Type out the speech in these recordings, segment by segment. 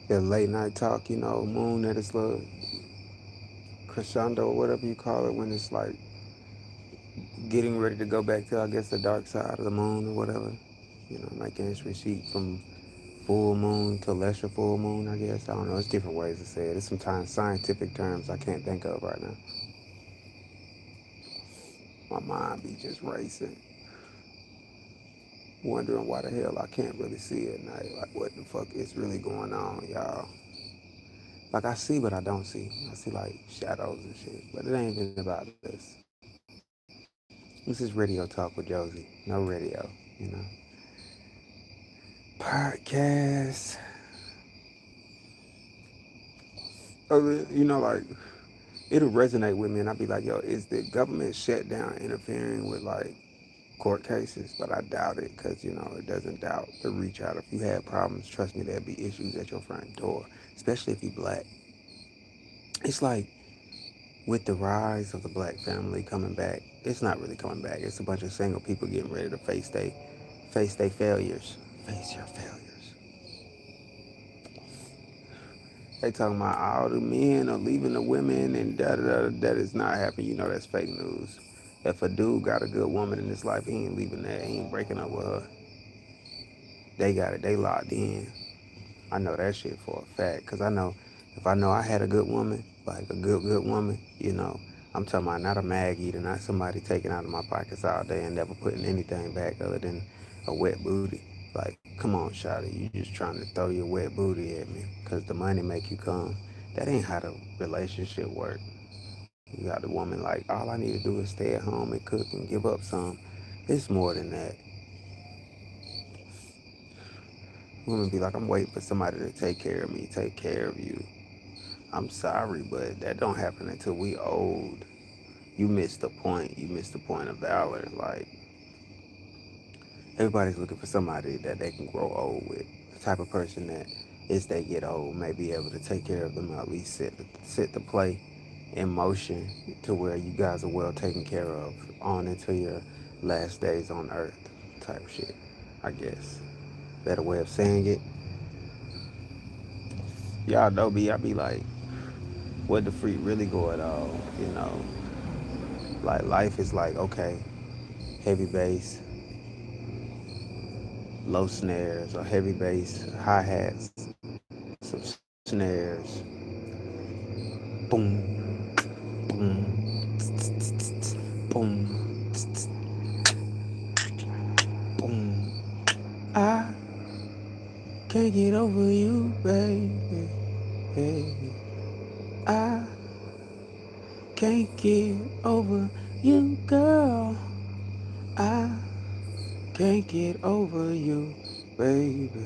The late night talk, moon at its little crescendo or whatever you call it when it's like getting ready to go back to, I guess, the dark side of the moon or whatever. Making its receipt from full moon to lesser full moon, I guess. I don't know. It's different ways to say it. It's sometimes scientific terms I can't think of right now. My mind be just racing, wondering why the hell I can't really see at night. Like, what the fuck is really going on, y'all? Like, I see, but I don't see. I see, like, shadows and shit. But it ain't even about this. This is Radio Talk with Josie. No radio, Podcast. Like, it'll resonate with me, and I'll be like, yo, is the government shutdown interfering with, like, court cases? But I doubt it, because, it doesn't doubt the reach out. If you have problems, trust me, there'll be issues at your front door, especially if you black. It's like, with the rise of the black family coming back, it's not really coming back. It's a bunch of single people getting ready to face their failures. Face your failures. They talking about all the men are leaving the women and da da da. That is not happening. That's fake news. If a dude got a good woman in his life, he ain't leaving that. He ain't breaking up with her. They got it. They locked in. I know that shit for a fact. Cause I know if I know I had a good woman, like a good woman, I'm talking about not a mag eater, not somebody taking out of my pockets all day and never putting anything back other than a wet booty. Like, come on, shawty, you just trying to throw your wet booty at me because the money make you come. That ain't how the relationship work. You got the woman like, all I need to do is stay at home and cook and give up some. It's more than that. Women be like, I'm waiting for somebody to take care of me, take care of you. I'm sorry, but that don't happen until we old. You missed the point. You missed the point of valor. Like, everybody's looking for somebody that they can grow old with. The type of person that, as they get old, may be able to take care of them, or at least set the play in motion to where you guys are well taken care of on into your last days on earth type shit, I guess. Better way of saying it. Y'all know me, I be like, what the freak really going on? Like, life is like, okay, heavy bass, low snares, or heavy bass, hi hats, some snares, boom, boom, boom, boom. I can't get over you, baby. Hey, I can't get over you, girl. I can't get over you, baby.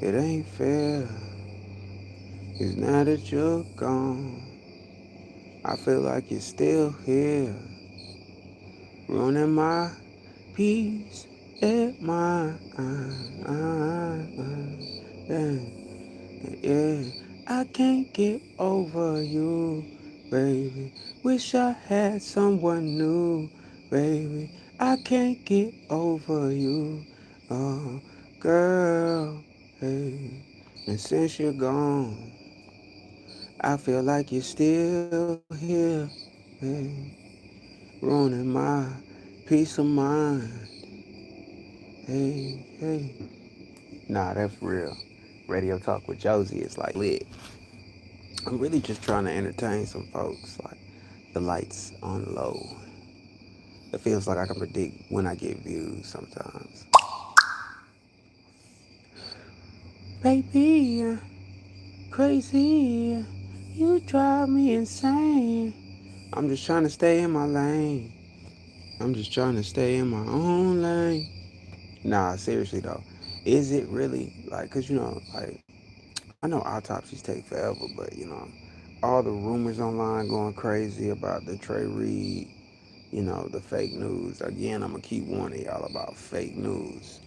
It ain't fair. 'Cause now that you're gone, I feel like you're still here, ruining my peace at my yeah, yeah. I can't get over you, baby. Wish I had someone new, baby. I can't get over you, oh girl, hey. And since you're gone, I feel like you're still here, hey, ruining my peace of mind. Hey, hey. Nah, that's real. Radio Talk with Josie is like lit. I'm really just trying to entertain some folks. Like, the lights on low. It feels like I can predict when I get views sometimes. Baby, crazy. You drive me insane. I'm just trying to stay in my lane. I'm just trying to stay in my own lane. Nah, seriously though. Is it really like, cause like, I know autopsies take forever, but all the rumors online going crazy about the Trey Reed, the fake news. Again, I'm gonna keep warning y'all about fake news.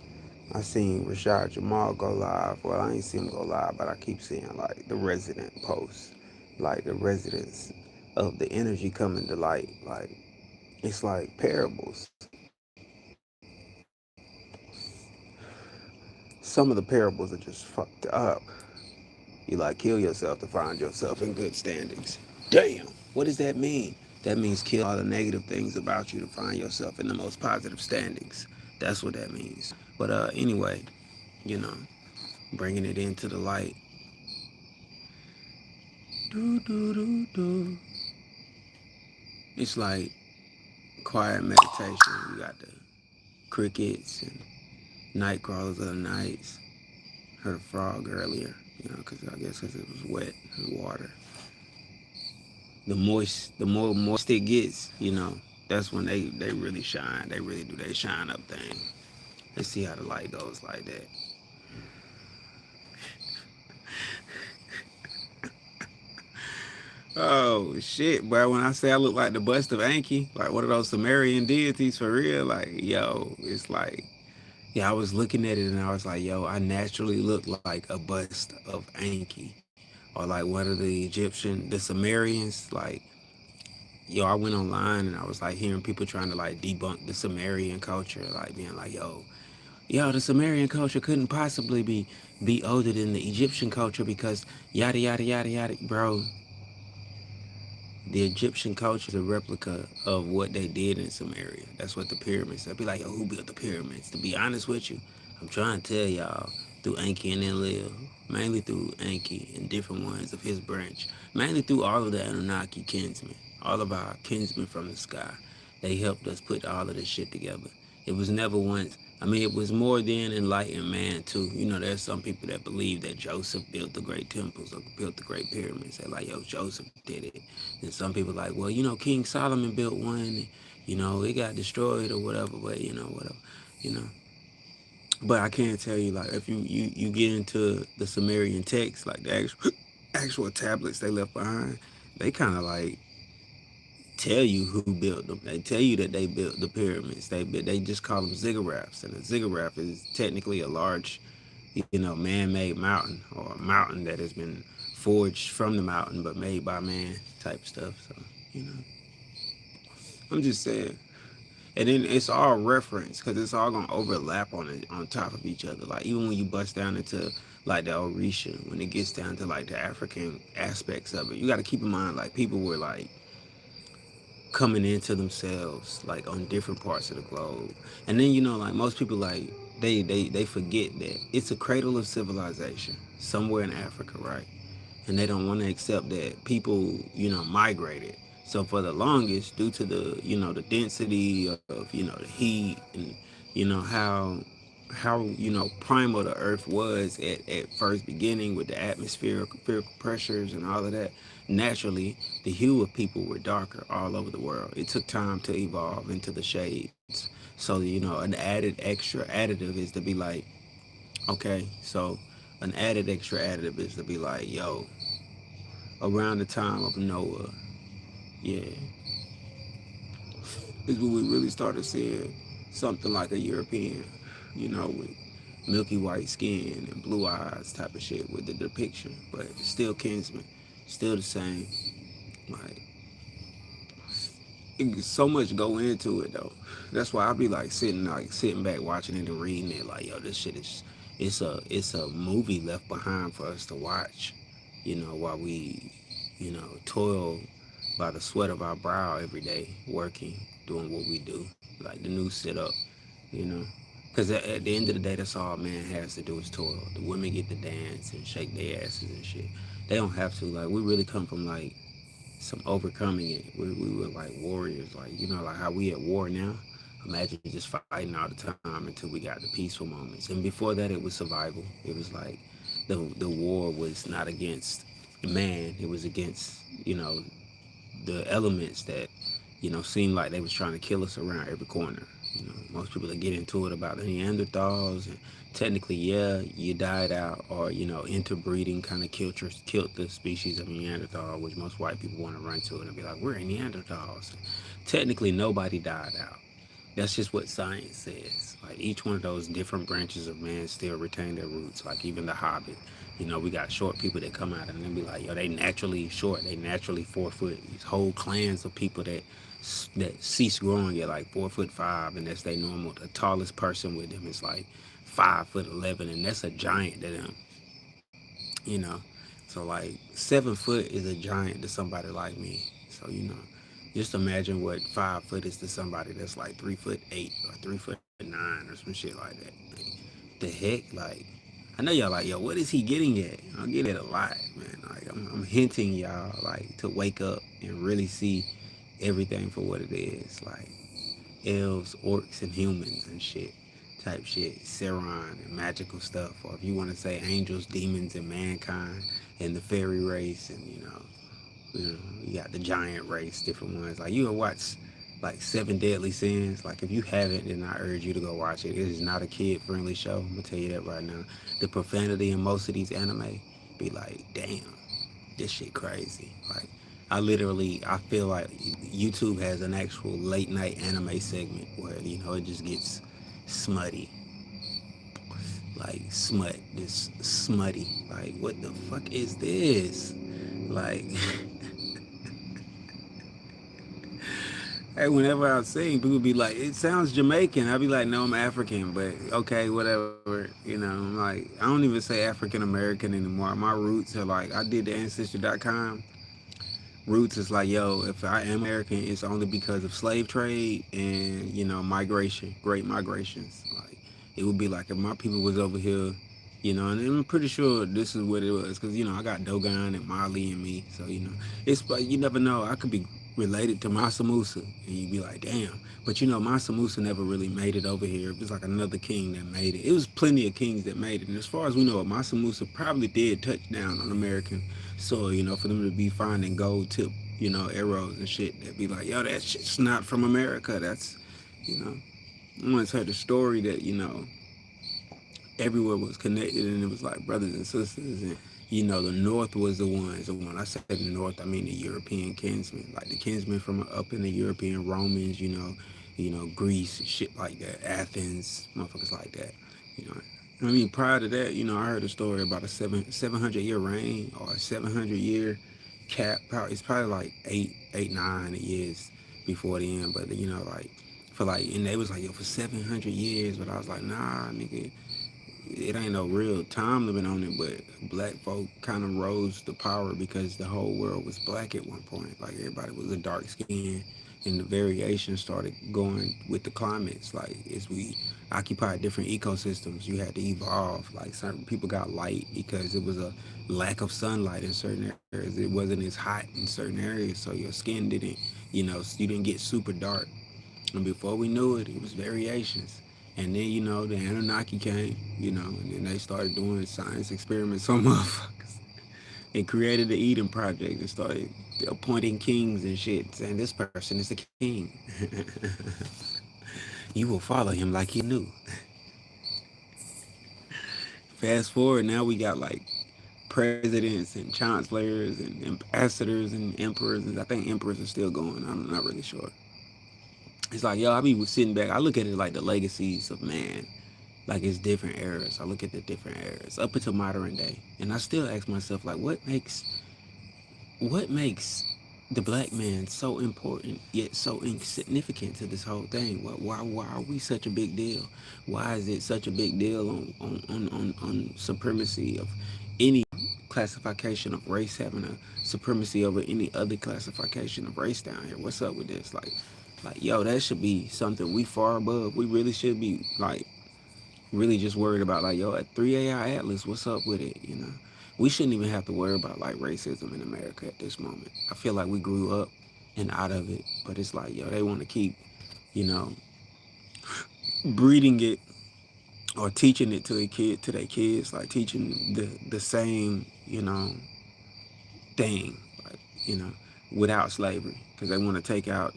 I seen Rashad Jamal go live. Well, I ain't seen him go live, but I keep seeing like the resident posts, like the residents of the energy coming to light. Like, it's like parables. Some of the parables are just fucked up. You like kill yourself to find yourself in good standings. Damn. What does that mean? That means kill all the negative things about you to find yourself in the most positive standings. That's what that means. But anyway, you know, bringing it into the light. Do do do do. It's like quiet meditation. You got the crickets and night crawlers of the nights. Heard a frog earlier, you know, because I guess because it was wet and water. The more moist it gets, you know, that's when they really shine. They really do they shine up thing. Let's see how the light goes like that. Oh shit, bro! When I say I look like the bust of Anki, like one of those Sumerian deities for real, like yo, it's like yeah, I was looking at it and I was like, yo, I naturally look like a bust of Anki, or like one of the the Sumerians. Like, yo, I went online and I was like hearing people trying to like debunk the Sumerian culture, like being like, yo, the Sumerian culture couldn't possibly be older than the Egyptian culture because yada yada yada yada, bro. The Egyptian culture is a replica of what they did in Samaria. That's what the pyramids. They'll be like, yo, who built the pyramids? To be honest with you, I'm trying to tell y'all through Enki and Enlil, mainly through Enki and different ones of his branch, mainly through all of the Anunnaki kinsmen, all of our kinsmen from the sky. They helped us put all of this shit together. It was never once. I mean, it was more than enlightened man too. You know, there's some people that believe that Joseph built the great temples or built the great pyramids. They're like, yo, Joseph did it. And some people like, well, you know, King Solomon built one. And, you know, it got destroyed or whatever. But you know, whatever. You know. But I can't tell you like if you get into the Sumerian text, like the actual tablets they left behind, they kind of like tell you who built them. They tell you that they built the pyramids. They just call them ziggurats, and a ziggurat is technically a large, you know, man-made mountain or a mountain that has been forged from the mountain but made by man type stuff. So you know, I'm just saying. And then it's all reference because it's all gonna overlap on it on top of each other. Like even when you bust down into like the Orisha, when it gets down to like the African aspects of it, you got to keep in mind like people were like coming into themselves like on different parts of the globe. And then you know like most people like they forget that it's a cradle of civilization somewhere in Africa, right? And they don't want to accept that people, you know, migrated. So for the longest, due to the, you know, the density of, you know, the heat and, you know, how you know primal the earth was at first beginning with the atmospheric pressures and all of that, naturally the hue of people were darker all over the world. It took time to evolve into the shades. So you know an added extra additive is to be like, okay, so an added extra additive is to be like, yo, around the time of Noah, yeah, is when we really started seeing something like a European, you know, with milky white skin and blue eyes type of shit with the depiction, but still kinsman, still the same. Like, so much go into it though. That's why I be like sitting back watching it and reading it. Like, yo, this shit is it's a movie left behind for us to watch. You know, while we, you know, toil by the sweat of our brow every day, working, doing what we do, like the new sit up. You know, because at the end of the day, that's all man has to do is toil. The women get to dance and shake their asses and shit. They don't have to. Like, we really come from like some overcoming it. We were like warriors, like you know, like how we at war now. Imagine just fighting all the time until we got the peaceful moments. And before that, it was survival. It was like the war was not against man; it was against you know the elements that you know seemed like they was trying to kill us around every corner. You know, most people that get into it about the Neanderthals and technically, yeah, you died out, or you know, interbreeding kind of killed the species of Neanderthal, which most white people want to run to it and be like, we're Neanderthals. Technically, nobody died out. That's just what science says. Like each one of those different branches of man still retain their roots. Like even the Hobbit. You know, we got short people that come out and they be like, yo, they naturally short. They naturally 4 foot. These whole clans of people that cease growing at like 4'5", and that's their normal. The tallest person with them is like 5'11", and that's a giant to them. You know, So like 7 foot is a giant to somebody like me. So just imagine what 5 foot is to somebody that's like 3'8" or 3'9" or some shit like that. Like, the heck, like I know y'all like, yo, what is he getting at? I'm getting at a lot, man. Like I'm hinting y'all like to wake up and really see everything for what it is. Like elves, orcs, and humans and shit. Type shit. Sauron and magical stuff. Or if you want to say angels, demons, and mankind and the fairy race and you got the giant race, different ones. Like you will watch like Seven Deadly Sins. Like if you haven't, then I urge you to go watch it. It is not a kid friendly show. I'm gonna tell you that right now. The profanity in most of these anime be like, damn, this shit crazy. Like I feel like YouTube has an actual late night anime segment where it just gets smutty, like smut, this smutty. Like what the fuck is this? Like hey, whenever I sing, people be like, it sounds Jamaican. I be like, no, I'm African, but okay, whatever. I'm like, I don't even say African American anymore. My roots are like, I did the Ancestry.com. Roots is like, yo, if I am American, it's only because of slave trade and, migration, great migrations. Like, it would be like if my people was over here, and I'm pretty sure this is what it was because, I got Dogon and Mali and me. So, it's like, you never know. I could be related to Mansa Musa and you'd be like, damn. But, Mansa Musa never really made it over here. It was like another king that made it. It was plenty of kings that made it. And as far as we know, Mansa Musa probably did touch down on American soil, for them to be finding gold tip, arrows and shit. They'd be like, yo, that shit's not from America. That's, you know. I once heard a story that, everywhere was connected and it was like brothers and sisters and the north was the ones. And when I say the north, I mean the European kinsmen, like the kinsmen from up in the European Romans, Greece, shit like that, Athens, motherfuckers like that, you know. I mean, prior to that, I heard a story about a 700 year reign or a 700 year cap. It's probably like 9 years before the end, but like for like, and they was like, yo, for 700 years, but I was like, nah, nigga, it ain't no real time limit on it, but black folk kind of rose to power because the whole world was black at one point. Like everybody was a dark skin, and the variation started going with the climates. Like as we occupied different ecosystems, you had to evolve. Like certain people got light because it was a lack of sunlight in certain areas. It wasn't as hot in certain areas, so your skin didn't, you didn't get super dark. And before we knew it, it was variations. And then, the Anunnaki came, and then they started doing science experiments on motherfuckers and created the Eden Project and started appointing kings and shit, saying this person is the king. You will follow him like he knew. Fast forward, now we got like presidents and chancellors and ambassadors and emperors. And I think emperors are still going. I'm not really sure. It's like, yo, I be sitting back. I look at it like the legacies of man. Like it's different eras. I look at the different eras up until modern day. And I still ask myself, like, what makes the black man so important yet so insignificant to this whole thing? Why are we such a big deal? Why is it such a big deal on supremacy of any classification of race having a supremacy over any other classification of race down here? What's up with this? Like yo, that should be something we far above. We really should be like really just worried about like yo at 3AI Atlas, what's up with it? We shouldn't even have to worry about like racism in America at this moment. I feel like we grew up and out of it, but it's like yo, they want to keep, you know, breeding it or teaching it to their kids, like teaching the same, thing, like without slavery, because they want to take out,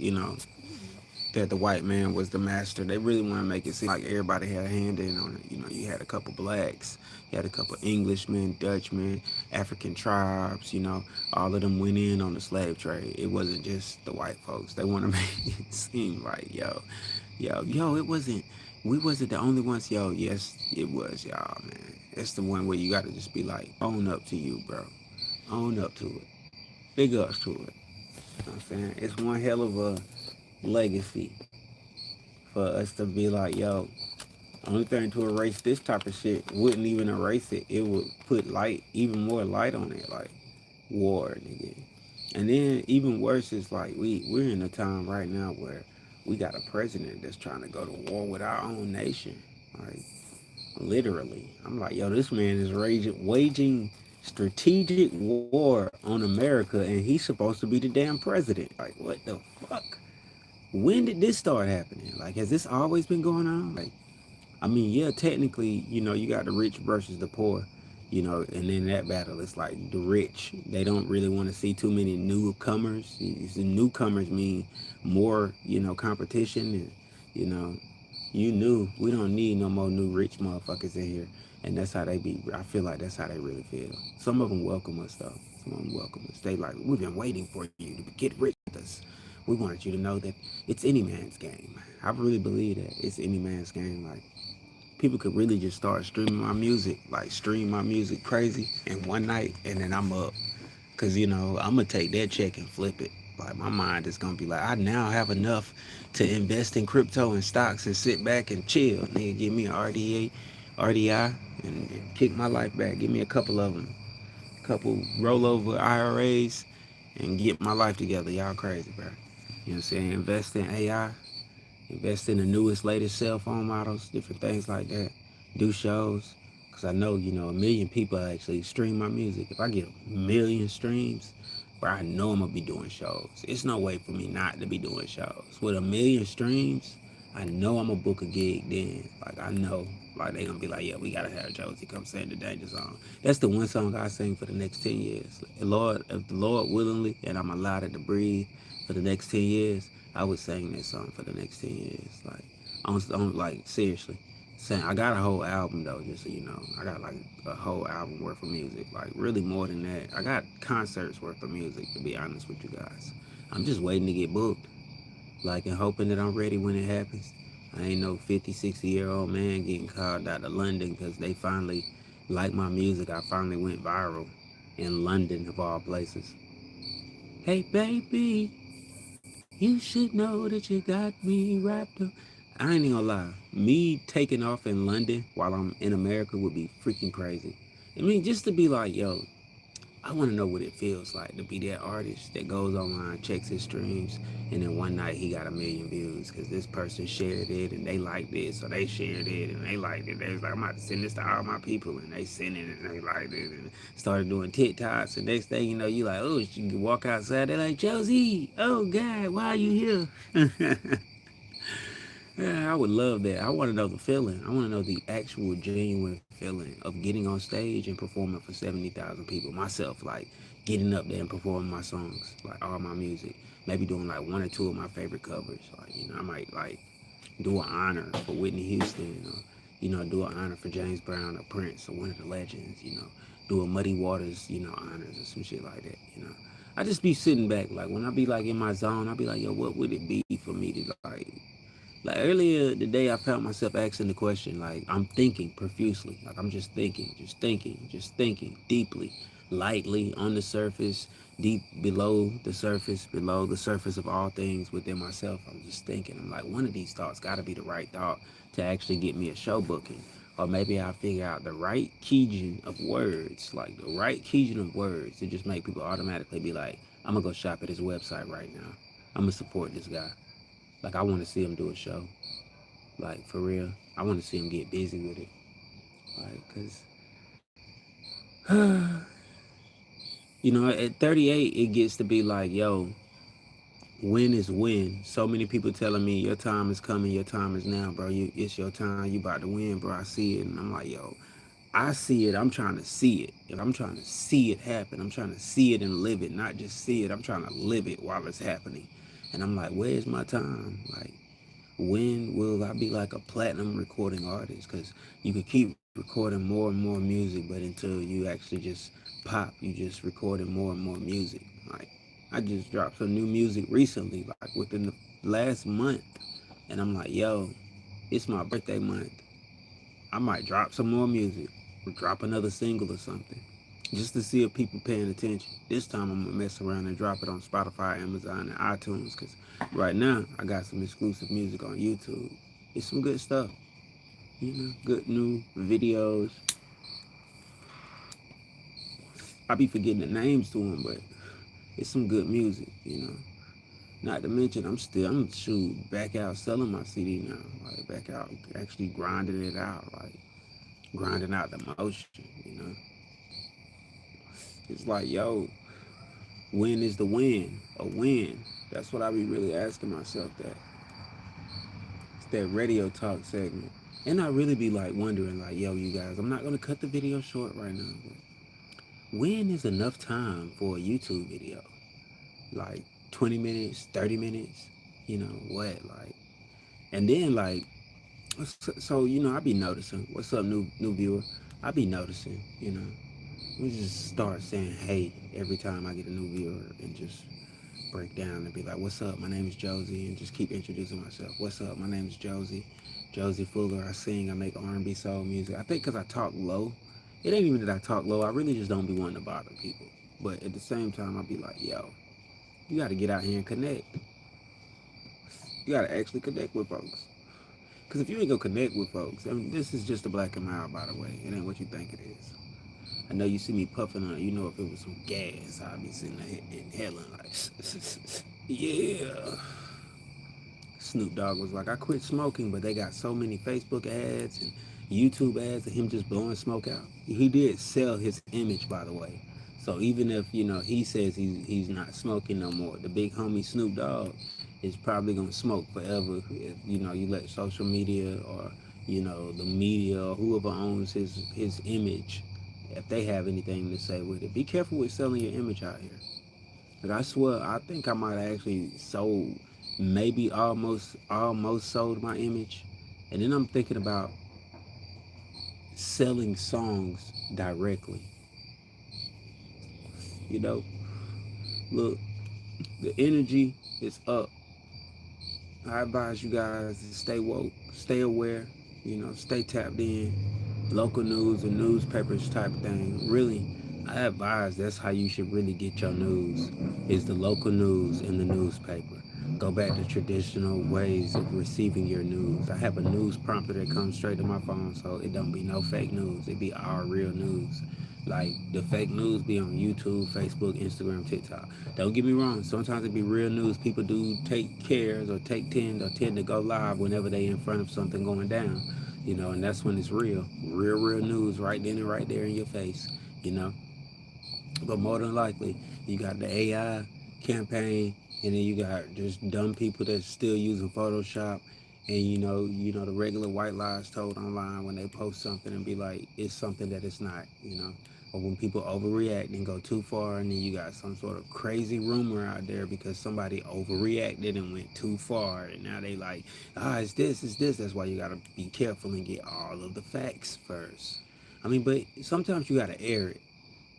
that the white man was the master. They really want to make it seem like everybody had a hand in on it. You had a couple blacks, you had a couple Englishmen, Dutchmen, African tribes, all of them went in on the slave trade. It wasn't just the white folks. They want to make it seem like, yo, we wasn't the only ones. Yo, yes, it was, y'all, man. It's the one where you got to just be like, own up to you, bro. Own up to it. Big ups to it. You know what I'm saying? It's one hell of a legacy for us to be like, yo, Only thing to erase this type of shit wouldn't even erase it. It would put light, even more light on it, like war, nigga. And then even worse is like we're in a time right now where we got a president that's trying to go to war with our own nation. Like literally. I'm like, yo, this man is waging strategic war on America and he's supposed to be the damn president. Like what the fuck? When did this start happening? Like has this always been going on? Like I mean, yeah, technically, you got the rich versus the poor, and in that battle, it's like the rich, they don't really want to see too many newcomers. The newcomers mean more, competition. And, you know, you knew we don't need no more new rich motherfuckers in here. And that's how they be. I feel like that's how they really feel. Some of them welcome us, though. Some of them welcome us. They like, we've been waiting for you to get rich with us. We wanted you to know that it's any man's game. I really believe that it's any man's game. Like, people could really just start streaming my music, like stream my music crazy in one night, and then I'm up. Cause I'm gonna take that check and flip it. Like my mind is gonna be like, I now have enough to invest in crypto and stocks and sit back and chill. Nigga, give me an RDI, and kick my life back. Give me a couple of them, couple rollover IRAs, and get my life together. Y'all crazy, bro. You know what I'm saying? Invest in AI, invest in the newest, latest cell phone models, different things like that. Do shows, because I know, a million people actually stream my music. If I get a million streams, where I know I'm going to be doing shows. It's no way for me not to be doing shows. With a million streams, I know I'm going to book a gig then. Like, I know. Like, they going to be like, yeah, we got to have Josie come sing the Danger Zone. That's the one song I sing for the next 10 years. Lord, if the Lord willingly, and I'm allowed it to breathe for the next 10 years, I would sing that song for the next 10 years. Like, I'm like, seriously. Saying, I got a whole album, though, just so you know. I got, like, a whole album worth of music. Like, really more than that. I got concerts worth of music, to be honest with you guys. I'm just waiting to get booked. Like, and hoping that I'm ready when it happens. I ain't no 50, 60-year-old man getting called out to London because they finally like my music. I finally went viral in London, of all places. Hey, baby, you should know that you got me wrapped up. I ain't even gonna lie. Me taking off in London while I'm in America would be freaking crazy. I mean, just to be like, yo, I want to know what it feels like to be that artist that goes online, checks his streams, and then one night he got a million views because this person shared it and they liked it, so they shared it and they liked it. They was like, I'm about to send this to all my people, and they sent it and they liked it and started doing TikToks. And next thing you know, you like, oh, you can walk outside. They're like, Josie, oh God, why are you here? Yeah, I would love that. I want to know the feeling. I want to know the actual genuine feeling of getting on stage and performing for 70,000 people. Myself, like getting up there and performing my songs, like all my music. Maybe doing like one or two of my favorite covers. Like, I might like do an honor for Whitney Houston, or, do an honor for James Brown or Prince or one of the legends, do a Muddy Waters, honors or some shit like that. I just be sitting back, like when I be like in my zone, I be like, yo, what would it be for me to like earlier today, I found myself asking the question, like, I'm thinking profusely. Like, I'm just thinking, just thinking deeply, lightly on the surface, deep below the surface of all things within myself. I'm just thinking. I'm like, one of these thoughts got to be the right thought to actually get me a show booking. Or maybe I figure out the right keygen of words, like the right keygen of words to just make people automatically be like, I'm going to go shop at his website right now. I'm going to support this guy. Like, I want to see him do a show. Like, for real. I want to see him get busy with it. Like, because, at 38, it gets to be like, yo, when is when? So many people telling me, your time is coming, your time is now, bro. It's your time, you about to win, bro. I see it. And I'm like, yo, I see it. I'm trying to see it. And I'm trying to see it happen. I'm trying to see it and live it, not just see it. I'm trying to live it while it's happening. And I'm like, where's my time? Like, when will I be like a platinum recording artist? Because you could keep recording more and more music, but until you actually just pop, you just recording more and more music. Like, I just dropped some new music recently, like within the last month, and I'm like, yo, it's my birthday month. I might drop some more music, or drop another single or something, just to see if people paying attention. This time I'm gonna mess around and drop it on Spotify, Amazon, and iTunes. Cause right now I got some exclusive music on YouTube. It's some good stuff. good new videos. I be forgetting the names to them, but it's some good music. Not to mention, I'm shoot back out selling my CD now. Like back out, actually grinding it out, like grinding out the motion. It's like, yo, when is the win? A win. That's what I be really asking myself. It's that radio talk segment. And I really be like wondering, like, yo, you guys, I'm not gonna cut the video short right now, but when is enough time for a YouTube video? Like 20 minutes, 30 minutes, what? Like, and then like, so I be noticing. What's up, new viewer? I be noticing. We just start saying hey every time I get a new viewer and just break down and be like, what's up? My name is Josie, and just keep introducing myself. What's up? My name is Josie Fuller. I sing. I make R&B soul music. I think because I talk low, it ain't even that I talk low. I really just don't be wanting to bother people. But at the same time, I'll be like, yo, you got to get out here and connect. You got to actually connect with folks. Because if you ain't gonna connect with folks, I mean, this is just a black and mild, by the way. It ain't what you think it is. I know you see me puffing on it. You know, if it was some gas, I'd be sitting there inhaling like, yeah. Snoop Dogg was like, I quit smoking, but they got so many Facebook ads and YouTube ads of him just blowing smoke out. He did sell his image, by the way. So even if, he says he's not smoking no more, the big homie Snoop Dogg is probably going to smoke forever if, you let social media or, the media or whoever owns his image, if they have anything to say with it. Be careful with selling your image out here. Like I swear, I think I might have actually sold, maybe almost sold my image, and then I'm thinking about selling songs directly. You know, look, the energy is up. I advise you guys to stay woke, stay aware, stay tapped in. Local news and newspapers type of thing. Really, I advise that's how you should really get your news, is the local news in the newspaper. Go back to traditional ways of receiving your news. I have a news prompter that comes straight to my phone, so it don't be no fake news. It be our real news. Like the fake news be on YouTube, Facebook, Instagram, TikTok. Don't get me wrong. Sometimes it be real news. People do take cares or tend to go live whenever they in front of something going down. And that's when it's real news right then and right there in your face. You know, but more than likely, you got the AI campaign, and then you got just dumb people that's still using Photoshop, and the regular white lies told online when they post something and be like, it's something that it's not. Or when people overreact and go too far, and then you got some sort of crazy rumor out there because somebody overreacted and went too far, and now they like, it's this. That's why you gotta be careful and get all of the facts first. I mean, but sometimes you gotta air it.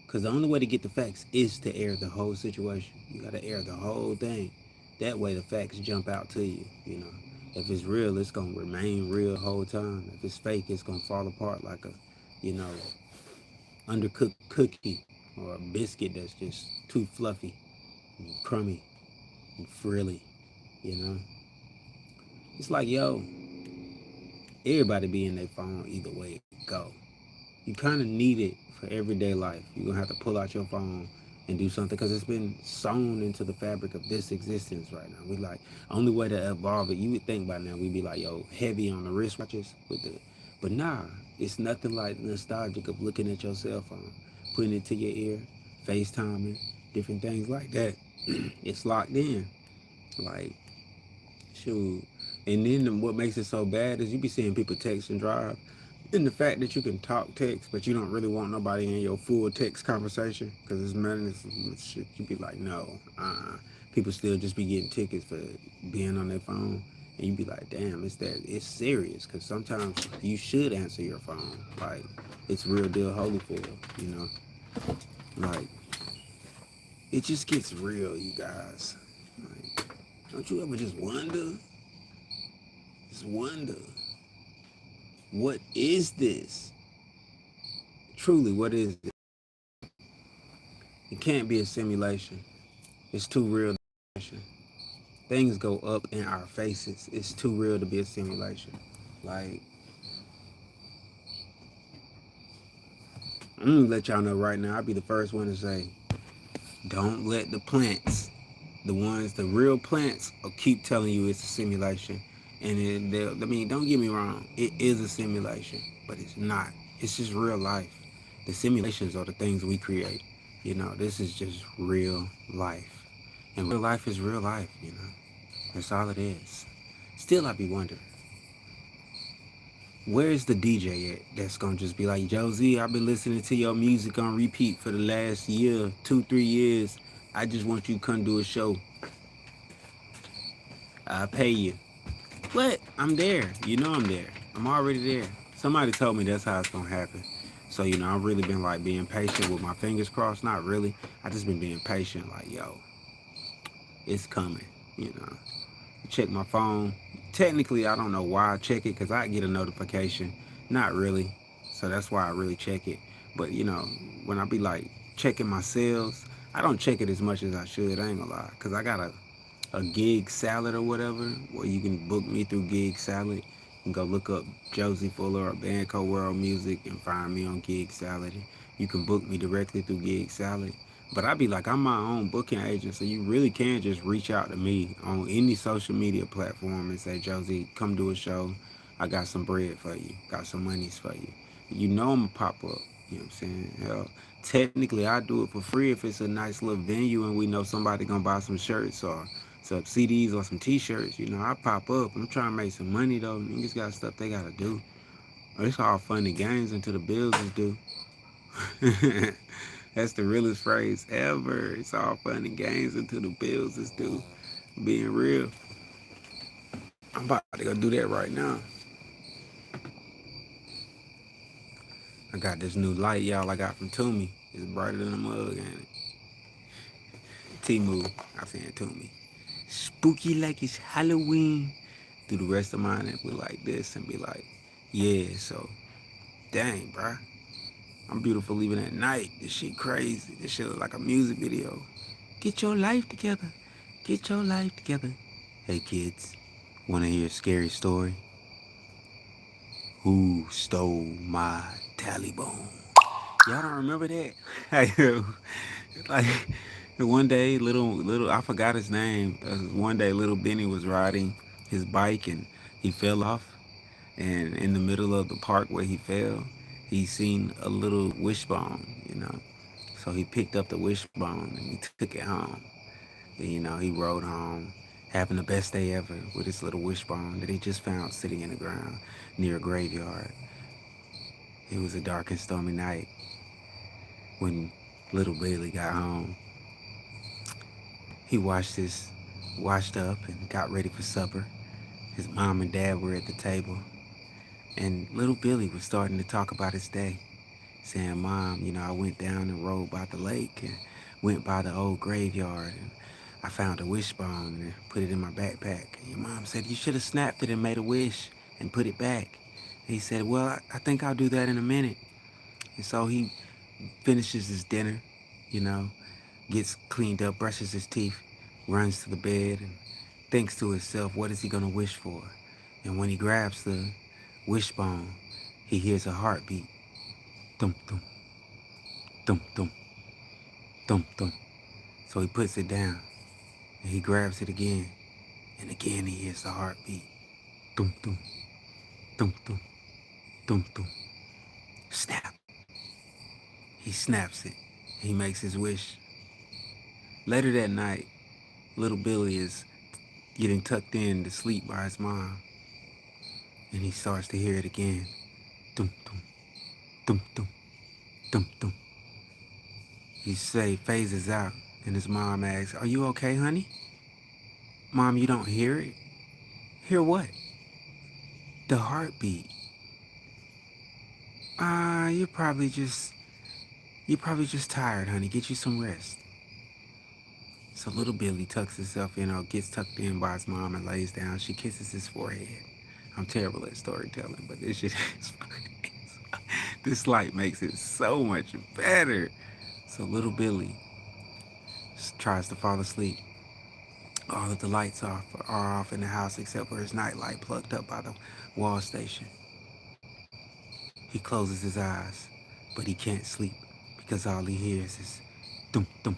Because the only way to get the facts is to air the whole situation. You got to air the whole thing. That way the facts jump out to you. If it's real, it's going to remain real the whole time. If it's fake, it's going to fall apart like a, you know, undercooked cookie or a biscuit that's just too fluffy and crummy and frilly, you know. It's like, yo, everybody be in their phone either way it go. You kind of need it for everyday life. You're going to have to pull out your phone and do something because it's been sewn into the fabric of this existence right now. We like, only way to evolve it, you would think by now we'd be like, yo, heavy on the wristwatches with it. But nah, it's nothing like nostalgic of looking at your cell phone, putting it to your ear, FaceTiming, different things like that. It's locked in. Like, shoot. And then what makes it so bad is you be seeing people text and drive. And the fact that you can talk text, but you don't really want nobody in your full text conversation because it's madness and shit. You be like, no, people still just be getting tickets for being on their phone. And you be like, damn, it's serious because sometimes you should answer your phone. Like, it's real deal Holyfield, you know? Like, it just gets real, you guys. Like, don't you ever just wonder, what is this? Truly, what is it? It can't be a simulation. It's too real. Things go up in our faces. It's too real to be a simulation. Like, I'm gonna let y'all know right now. I'll be the first one to say, don't let the plants, the real plants, will keep telling you it's a simulation. And I mean, don't get me wrong, it is a simulation, but it's not. It's just real life. The simulations are the things we create. This is just real life. And real life is real life. That's all it is. Still, I be wondering, where's the DJ at that's gonna just be like, Josie, I've been listening to your music on repeat for the last year, 2, 3 years. I just want you to come do a show. I'll pay you. What? I'm there. I'm there. I'm already there. Somebody told me that's how it's gonna happen. So, I've really been like being patient with my fingers crossed. Not really. I just been being patient, like, yo, it's coming, you know. Check my phone. Technically, I don't know why I check it because I get a notification. Not really. So that's why I really check it. But when I be like checking my sales, I don't check it as much as I should. I ain't gonna lie, because I got a gig salad or whatever, where you can book me through Gig Salad. You can go look up Josie Fuller or Banco World Music and find me on Gig Salad. You can book me directly through Gig Salad. But I be like, I'm my own booking agent, so you really can just reach out to me on any social media platform and say, Josie, come do a show. I got some bread for you, got some monies for you. I'm gonna pop up. You know what I'm saying? Hell, technically, I do it for free if it's a nice little venue and we know somebody gonna buy some shirts or some CDs or some T-shirts. I pop up. I'm trying to make some money though. Niggas got stuff they gotta do. It's all fun and games until the bills is due. That's the realest phrase ever. It's all fun and games until the bills is due. Being real. I'm about to go do that right now. I got this new light, y'all, I got from Toomey. It's brighter than a mug, ain't it? T-Move. I saying Toomey. Spooky like it's Halloween. Do the rest of mine and be like this and be like, yeah, so dang, bruh. I'm beautiful leaving at night. This shit crazy. This shit look like a music video. Get your life together. Get your life together. Hey kids, wanna hear a scary story? Who stole my tally bone? Y'all don't remember that? Like one day, little I forgot his name. One day, little Benny was riding his bike and he fell off. And in the middle of the park where he fell, he seen a little wishbone. So he picked up the wishbone and he took it home. And, he rode home, having the best day ever with his little wishbone that he just found sitting in the ground near a graveyard. It was a dark and stormy night when little Bailey got home. He washed up and got ready for supper. His mom and dad were at the table, and little Billy was starting to talk about his day, saying, Mom, I went down and rode by the lake and went by the old graveyard and I found a wishbone and put it in my backpack. And your mom said, you should have snapped it and made a wish and put it back. And he said, well, I think I'll do that in a minute. And so he finishes his dinner, you know, gets cleaned up, brushes his teeth, runs to the bed and thinks to himself, what is he going to wish for? And when he grabs the wishbone, he hears a heartbeat. Thump, thump, thump, thump, thump, thump. So he puts it down and he grabs it again. And again he hears the heartbeat. Thump, thump, thump, thump, thump, thump. Snap. He snaps it. He makes his wish. Later that night, little Billy is getting tucked in to sleep by his mom. And he starts to hear it again. Thump, thump, thump, thump, thump, thump. Phases out, and his mom asks, are you okay, honey? Mom, you don't hear it? Hear what? The heartbeat. You're probably just tired, honey. Get you some rest. So little Billy tucks himself in or gets tucked in by his mom and lays down. She kisses his forehead. I'm terrible at storytelling, but this shit is this light makes it so much better. So little Billy tries to fall asleep. All of the lights are off in the house except for his nightlight plugged up by the wall station. He closes his eyes, but he can't sleep because all he hears is dum dum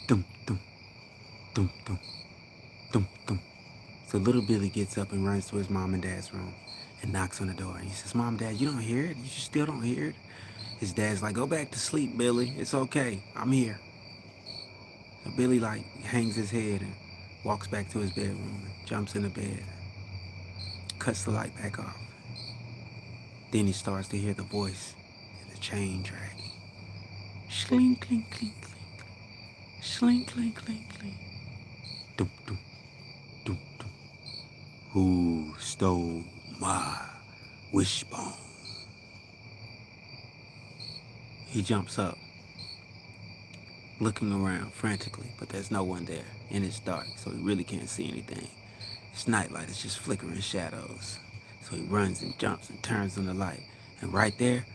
dum dum dum dum dum dum. So little Billy gets up and runs to his mom and dad's room and knocks on the door. He says, Mom, Dad, you don't hear it? You still don't hear it? His dad's like, go back to sleep, Billy. It's okay. I'm here. So Billy like hangs his head and walks back to his bedroom and jumps in the bed, cuts the light back off. Then he starts to hear the voice and the chain dragging. Slink, clink, clink, clink. Slink, clink, clink, clink. Dum, dum, dum, dum. Who stole my wishbone? He jumps up, looking around frantically, but there's no one there, and it's dark, so he really can't see anything. His nightlight is just flickering shadows. So he runs and jumps and turns on the light, and right there,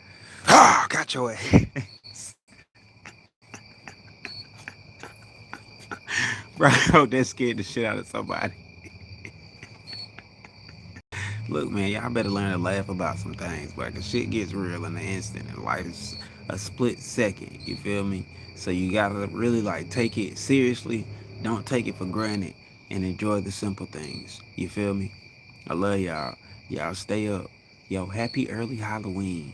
got your ass. Bro, that scared the shit out of somebody. Look, man, y'all better learn to laugh about some things, but cause shit gets real in an instant, and life is a split second. You feel me? So you gotta really like take it seriously. Don't take it for granted, and enjoy the simple things. You feel me? I love y'all. Y'all stay up. Yo, happy early Halloween.